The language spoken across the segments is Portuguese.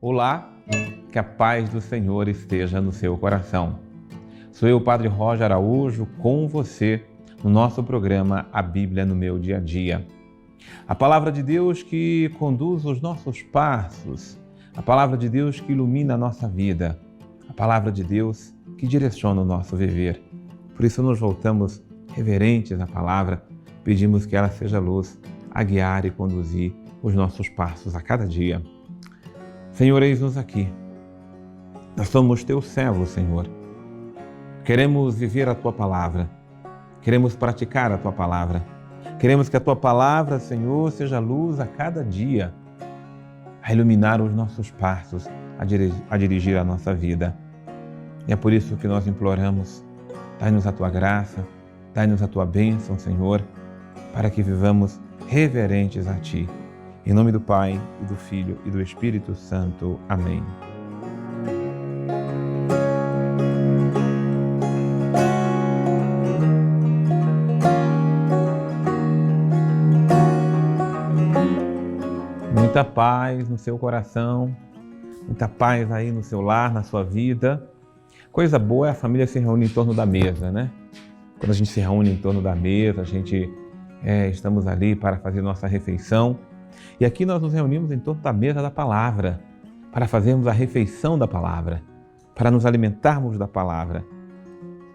Olá, que a paz do Senhor esteja no seu coração. Sou eu, Padre Roger Araújo, com você no nosso programa A Bíblia no Meu Dia a Dia. A palavra de Deus que conduz os nossos passos, a palavra de Deus que ilumina a nossa vida, a palavra de Deus que direciona o nosso viver. Por isso nos voltamos reverentes à palavra, pedimos que ela seja luz a guiar e conduzir os nossos passos a cada dia. Senhor, eis-nos aqui. Nós somos teus servos, Senhor. Queremos viver a tua palavra. Queremos praticar a tua palavra. Queremos que a tua palavra, Senhor, seja luz a cada dia, a iluminar os nossos passos, a dirigir a nossa vida. E é por isso que nós imploramos, dai-nos a tua graça, dai-nos a tua bênção, Senhor, para que vivamos reverentes a ti. Em nome do Pai, e do Filho, e do Espírito Santo. Amém. Muita paz no seu coração, muita paz aí no seu lar, na sua vida. Coisa boa é a família se reúne em torno da mesa, né? Quando a gente se reúne em torno da mesa, estamos ali para fazer nossa refeição. E aqui nós nos reunimos em torno da mesa da palavra, para fazermos a refeição da palavra, para nos alimentarmos da palavra,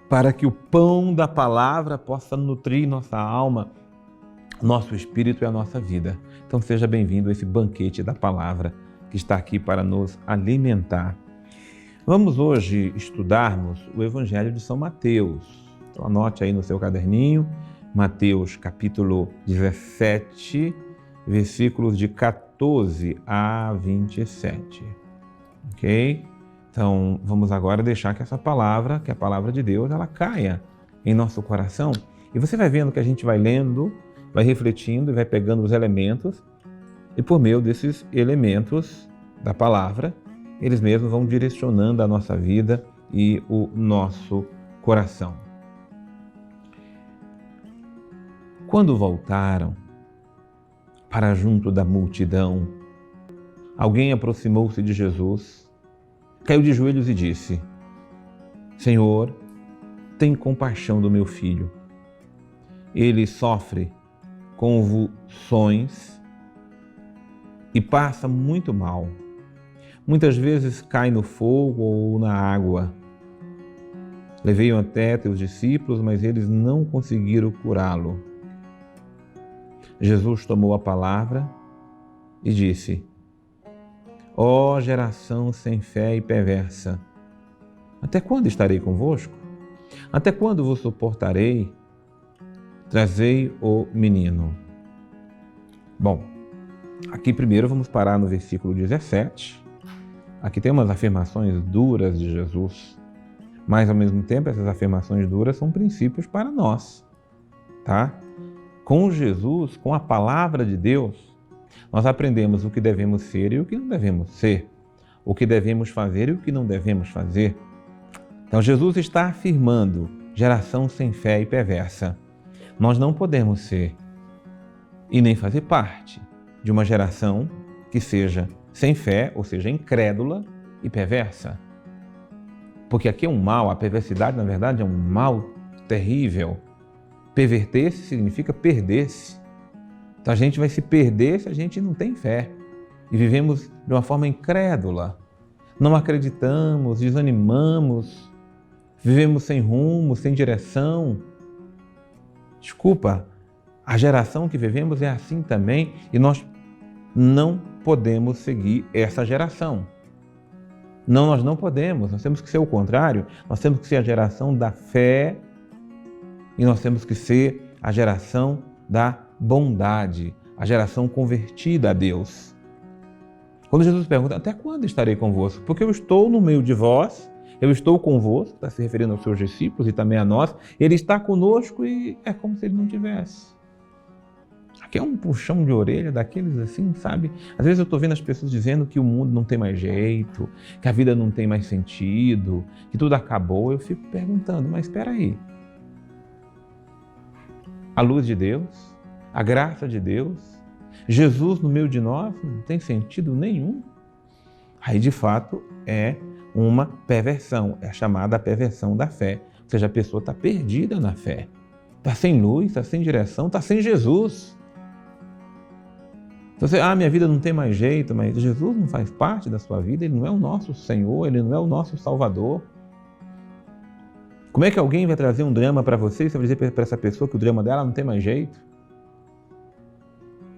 para que o pão da palavra possa nutrir nossa alma, nosso espírito e a nossa vida. Então seja bem-vindo a esse banquete da palavra que está aqui para nos alimentar. Vamos hoje estudarmos o Evangelho de São Mateus. Então anote aí no seu caderninho, Mateus capítulo 17, versículos de 14 a 27, ok? Então, vamos agora deixar que essa palavra, que a palavra de Deus, ela caia em nosso coração. E você vai vendo que a gente vai lendo, vai refletindo e vai pegando os elementos, e por meio desses elementos da palavra, eles mesmos vão direcionando a nossa vida e o nosso coração. Quando voltaram para junto da multidão, alguém aproximou-se de Jesus, caiu de joelhos e disse: Senhor, tem compaixão do meu filho. Ele sofre convulsões e passa muito mal. Muitas vezes cai no fogo ou na água. Levei-o até teus discípulos, mas eles não conseguiram curá-lo. Jesus tomou a palavra e disse: Ó geração sem fé e perversa, até quando estarei convosco? Até quando vos suportarei? Trazei o menino. Bom, aqui primeiro vamos parar no versículo 17. Aqui tem umas afirmações duras de Jesus, mas ao mesmo tempo essas afirmações duras são princípios para nós, tá? Com Jesus, com a palavra de Deus, nós aprendemos o que devemos ser e o que não devemos ser, o que devemos fazer e o que não devemos fazer. Então Jesus está afirmando: geração sem fé e perversa. Nós não podemos ser e nem fazer parte de uma geração que seja sem fé, ou seja, incrédula e perversa. Porque aqui é um mal, a perversidade na verdade é um mal terrível. Perverter-se significa perder-se. Então a gente vai se perder se a gente não tem fé. E vivemos de uma forma incrédula. Não acreditamos, desanimamos, vivemos sem rumo, sem direção. Desculpa, a geração que vivemos é assim também e nós não podemos seguir essa geração. Não, nós não podemos, nós temos que ser o contrário, nós temos que ser a geração da fé e nós temos que ser a geração da bondade, a geração convertida a Deus. Quando Jesus pergunta: até quando estarei convosco? Porque eu estou no meio de vós, eu estou convosco, está se referindo aos seus discípulos e também a nós, ele está conosco e é como se ele não tivesse. Aqui é um puxão de orelha daqueles assim, sabe? Às vezes eu estou vendo as pessoas dizendo que o mundo não tem mais jeito, que a vida não tem mais sentido, que tudo acabou. Eu fico perguntando, mas espera aí. A luz de Deus, a graça de Deus, Jesus no meio de nós não tem sentido nenhum. aí de fato é uma perversão, é a chamada perversão da fé. Ou seja, a pessoa está perdida na fé, está sem luz, está sem direção, está sem Jesus. Então, você, minha vida não tem mais jeito, mas Jesus não faz parte da sua vida, Ele não é o nosso Senhor, Ele não é o nosso Salvador. Como é que alguém vai trazer um drama para você e você vai dizer para essa pessoa que o drama dela não tem mais jeito?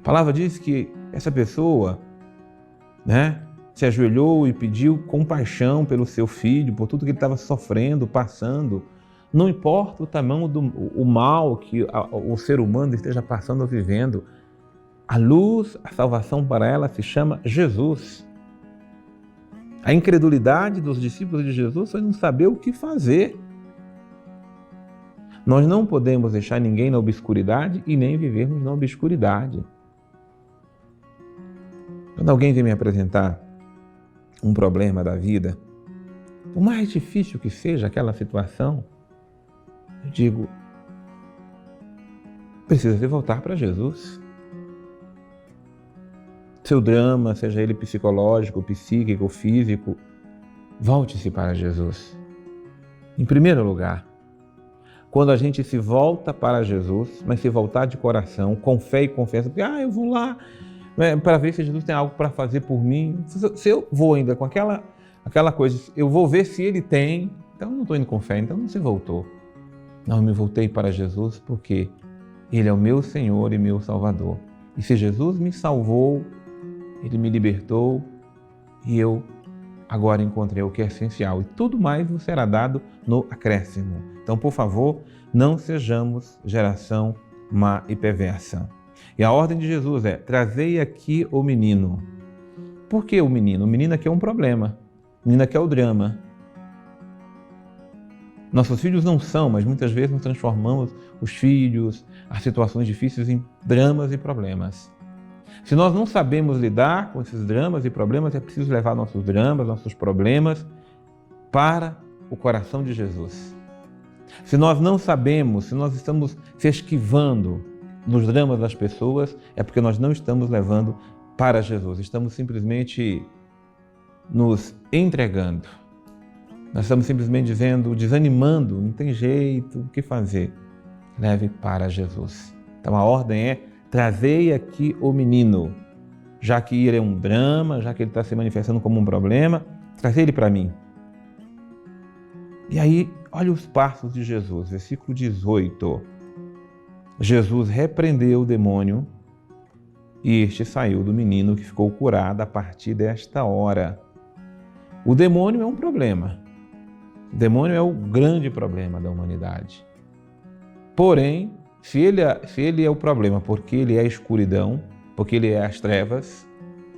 A palavra diz que essa pessoa, se ajoelhou e pediu compaixão pelo seu filho, por tudo que ele estava sofrendo, passando. Não importa o tamanho do mal que o ser humano esteja passando ou vivendo, a luz, a salvação para ela se chama Jesus. A incredulidade dos discípulos de Jesus foi não saber o que fazer. Nós não podemos deixar ninguém na obscuridade e nem vivermos na obscuridade. Quando alguém vem me apresentar um problema da vida, por mais difícil que seja aquela situação, eu digo, precisa voltar para Jesus. Seu drama, seja ele psicológico, psíquico, físico, volte-se para Jesus. Em primeiro lugar, quando a gente se volta para Jesus, mas se voltar de coração, com fé e confiança, porque eu vou lá para ver se Jesus tem algo para fazer por mim. Se eu vou ainda com aquela coisa, eu vou ver se Ele tem, então eu não estou indo com fé, então não se voltou. Não, eu me voltei para Jesus porque Ele é o meu Senhor e meu Salvador. E se Jesus me salvou, Ele me libertou e eu agora encontrei o que é essencial. E tudo mais vos será dado no acréscimo. Então, por favor, não sejamos geração má e perversa. E a ordem de Jesus é, trazei aqui o menino. Por que o menino? O menino aqui é um problema. O menino aqui é o drama. Nossos filhos não são, mas muitas vezes nós transformamos os filhos, as situações difíceis em dramas e problemas. Se nós não sabemos lidar com esses dramas e problemas, é preciso levar nossos dramas, nossos problemas para o coração de Jesus. Se nós não sabemos, se nós estamos se esquivando dos dramas das pessoas, é porque nós não estamos levando para Jesus. Estamos simplesmente nos entregando. Nós estamos simplesmente dizendo, desanimando, não tem jeito, o que fazer? Leve para Jesus. Então a ordem é, trazei aqui o menino. Já que ele é um drama, já que ele está se manifestando como um problema, trazei ele para mim. E aí, olha os passos de Jesus, versículo 18. Jesus repreendeu o demônio e este saiu do menino que ficou curado a partir desta hora. O demônio é um problema. O demônio é o grande problema da humanidade. Porém, se ele é o problema porque ele é a escuridão, porque ele é as trevas,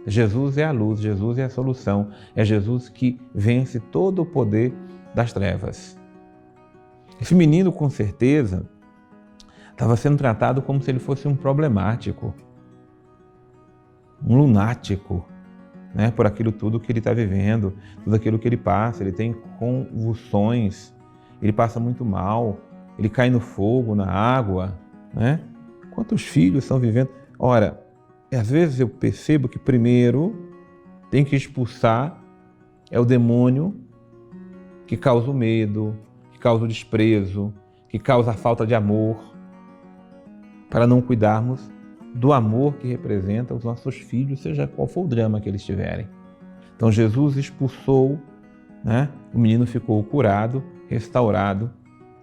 Jesus é a luz, Jesus é a solução. É Jesus que vence todo o poder das trevas. Esse menino, com certeza, estava sendo tratado como se ele fosse um problemático, um lunático, por aquilo tudo que ele está vivendo, tudo aquilo que ele passa. Ele tem convulsões, ele passa muito mal, ele cai no fogo, na água, Quantos filhos estão vivendo? Ora, às vezes eu percebo que primeiro tem que expulsar o demônio que causa o medo, que causa o desprezo, que causa a falta de amor, para não cuidarmos do amor que representa os nossos filhos, seja qual for o drama que eles tiverem. Então Jesus expulsou, o menino ficou curado, restaurado,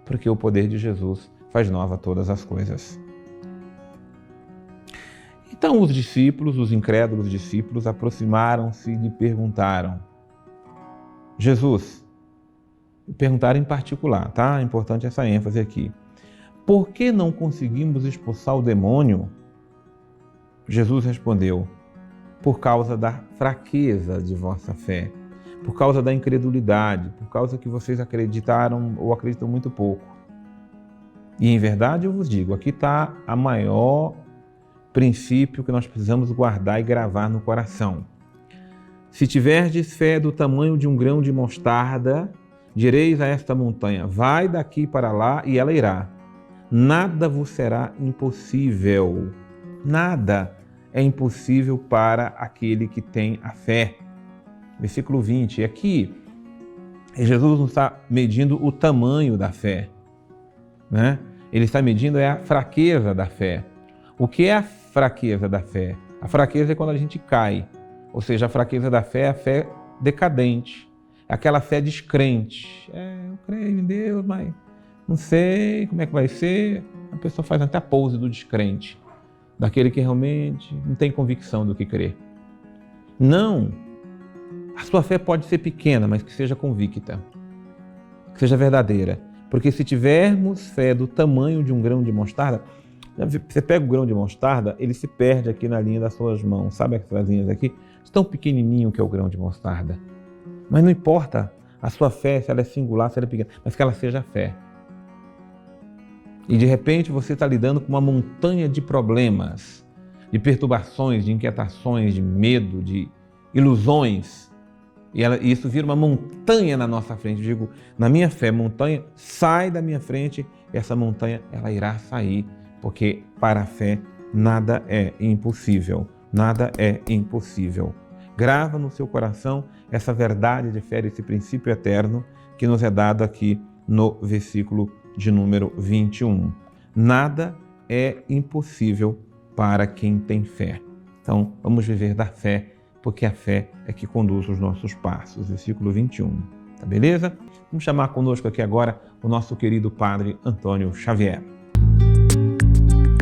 porque o poder de Jesus faz nova todas as coisas. Então os discípulos, os incrédulos discípulos, aproximaram-se e lhe perguntaram, Jesus, perguntaram em particular, tá? É importante essa ênfase aqui. Por que não conseguimos expulsar o demônio? Jesus respondeu, por causa da fraqueza de vossa fé, por causa da incredulidade, por causa que vocês acreditaram ou acreditam muito pouco. E em verdade eu vos digo, aqui está a maior princípio que nós precisamos guardar e gravar no coração. Se tiverdes fé do tamanho de um grão de mostarda, direis a esta montanha, vai daqui para lá e ela irá. Nada vos será impossível. Nada é impossível para aquele que tem a fé. versículo 20. E aqui, Jesus não está medindo o tamanho da fé, né? Ele está medindo a fraqueza da fé. O que é a fraqueza da fé? A fraqueza é quando a gente cai, ou seja, a fraqueza da fé é a fé decadente, é aquela fé descrente. Eu creio em Deus, mas não sei como é que vai ser. A pessoa faz até a pose do descrente, daquele que realmente não tem convicção do que crê. Não! A sua fé pode ser pequena, mas que seja convicta, que seja verdadeira. Porque se tivermos fé do tamanho de um grão de mostarda, você pega o grão de mostarda, ele se perde aqui na linha das suas mãos. Sabe aquelas linhas aqui? Tão pequenininho que é o grão de mostarda. Mas não importa a sua fé, se ela é singular, se ela é pequena, mas que ela seja fé. E de repente você está lidando com uma montanha de problemas, de perturbações, de inquietações, de medo, de ilusões. E isso vira uma montanha na nossa frente. Eu digo, na minha fé, montanha, sai da minha frente, e essa montanha ela irá sair, porque para a fé nada é impossível. Nada é impossível. Grava no seu coração essa verdade de fé, esse princípio eterno que nos é dado aqui no versículo de número 21. Nada é impossível para quem tem fé. Então, vamos viver da fé, porque a fé é que conduz os nossos passos. Versículo 21. Tá beleza? Vamos chamar conosco aqui agora o nosso querido Padre Antônio Xavier.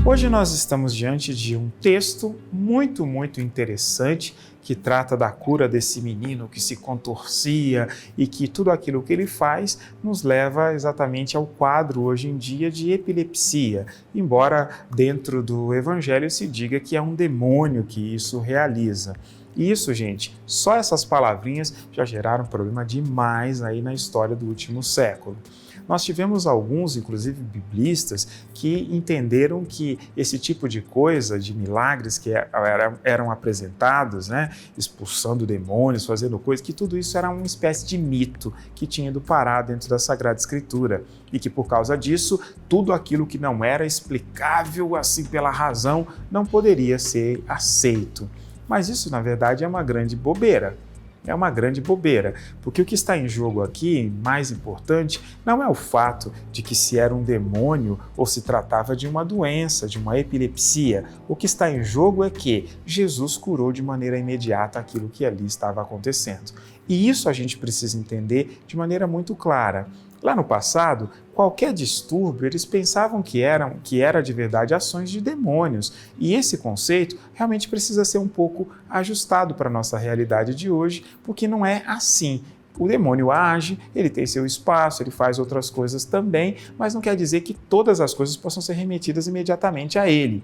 Hoje nós estamos diante de um texto muito interessante que trata da cura desse menino que se contorcia e que tudo aquilo que ele faz nos leva exatamente ao quadro hoje em dia de epilepsia, embora dentro do Evangelho se diga que é um demônio que isso realiza. E isso, gente, só essas palavrinhas já geraram problema demais aí na história do último século. Nós tivemos alguns, inclusive biblistas, que entenderam que esse tipo de coisa, de milagres que eram apresentados, né, expulsando demônios, fazendo coisas, que tudo isso era uma espécie de mito que tinha ido parar dentro da Sagrada Escritura e que por causa disso, tudo aquilo que não era explicável assim pela razão não poderia ser aceito. Mas isso, na verdade, é uma grande bobeira. É uma grande bobeira, porque o que está em jogo aqui, mais importante, não é o fato de que se era um demônio ou se tratava de uma doença, de uma epilepsia. O que está em jogo é que Jesus curou de maneira imediata aquilo que ali estava acontecendo. E isso a gente precisa entender de maneira muito clara. Lá no passado, qualquer distúrbio, eles pensavam que era de verdade ações de demônios. E esse conceito realmente precisa ser um pouco ajustado para a nossa realidade de hoje, porque não é assim. O demônio age, ele tem seu espaço, ele faz outras coisas também, mas não quer dizer que todas as coisas possam ser remetidas imediatamente a ele.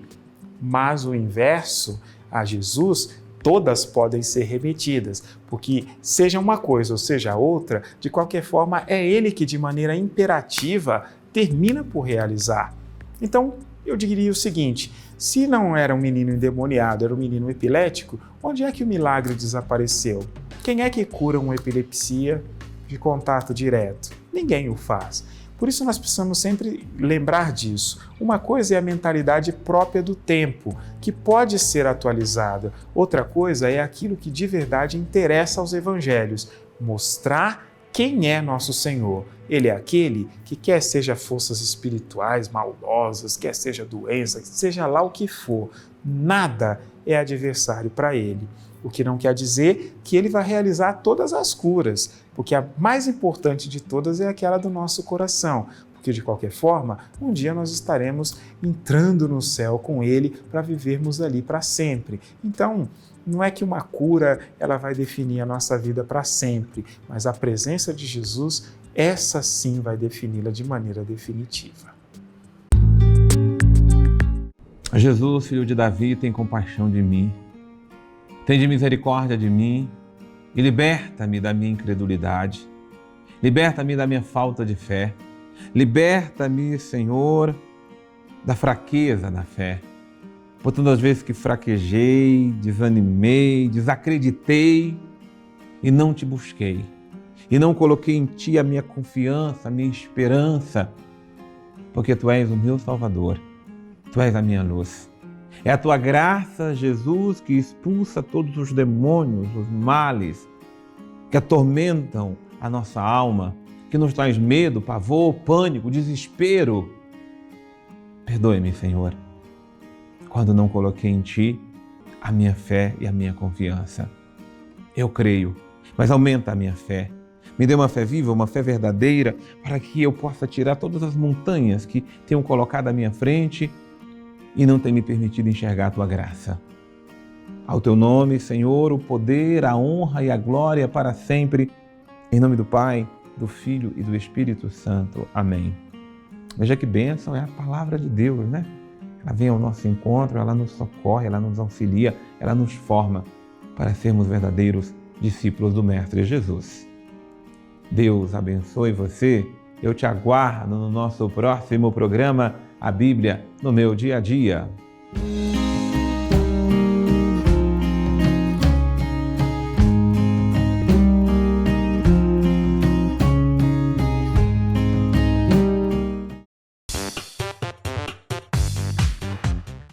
Mas o inverso, a Jesus, todas podem ser remetidas, porque seja uma coisa ou seja outra, de qualquer forma é ele que de maneira imperativa termina por realizar. Então, eu diria o seguinte, se não era um menino endemoniado, era um menino epilético, onde é que o milagre desapareceu? Quem é que cura uma epilepsia de contato direto? Ninguém o faz. Por isso nós precisamos sempre lembrar disso. Uma coisa é a mentalidade própria do tempo, que pode ser atualizada. Outra coisa é aquilo que de verdade interessa aos evangelhos, mostrar quem é nosso Senhor. Ele é aquele que quer seja forças espirituais maldosas, quer seja doença, seja lá o que for, nada é adversário para ele. O que não quer dizer que ele vai realizar todas as curas, porque a mais importante de todas é aquela do nosso coração, porque de qualquer forma, um dia nós estaremos entrando no céu com ele para vivermos ali para sempre. Então, não é que uma cura ela vai definir a nossa vida para sempre, mas a presença de Jesus, essa sim vai defini-la de maneira definitiva. Jesus, filho de Davi, tem compaixão de mim. Tende misericórdia de mim e liberta-me da minha incredulidade. Liberta-me da minha falta de fé. Liberta-me, Senhor, da fraqueza da fé. Por todas as vezes que fraquejei, desanimei, desacreditei e não te busquei. E não coloquei em ti a minha confiança, a minha esperança, porque tu és o meu Salvador. Tu és a minha luz. É a tua graça, Jesus, que expulsa todos os demônios, os males, que atormentam a nossa alma, que nos traz medo, pavor, pânico, desespero. Perdoe-me, Senhor, quando não coloquei em Ti a minha fé e a minha confiança. Eu creio, mas aumenta a minha fé. Me dê uma fé viva, uma fé verdadeira, para que eu possa tirar todas as montanhas que tenham colocado à minha frente e não tem me permitido enxergar a Tua graça. Ao Teu nome, Senhor, o poder, a honra e a glória para sempre. Em nome do Pai, do Filho e do Espírito Santo. Amém. Veja que bênção é a palavra de Deus, né? Ela vem ao nosso encontro, ela nos socorre, ela nos auxilia, ela nos forma para sermos verdadeiros discípulos do Mestre Jesus. Deus abençoe você. Eu te aguardo no nosso próximo programa, A Bíblia no Meu Dia a Dia.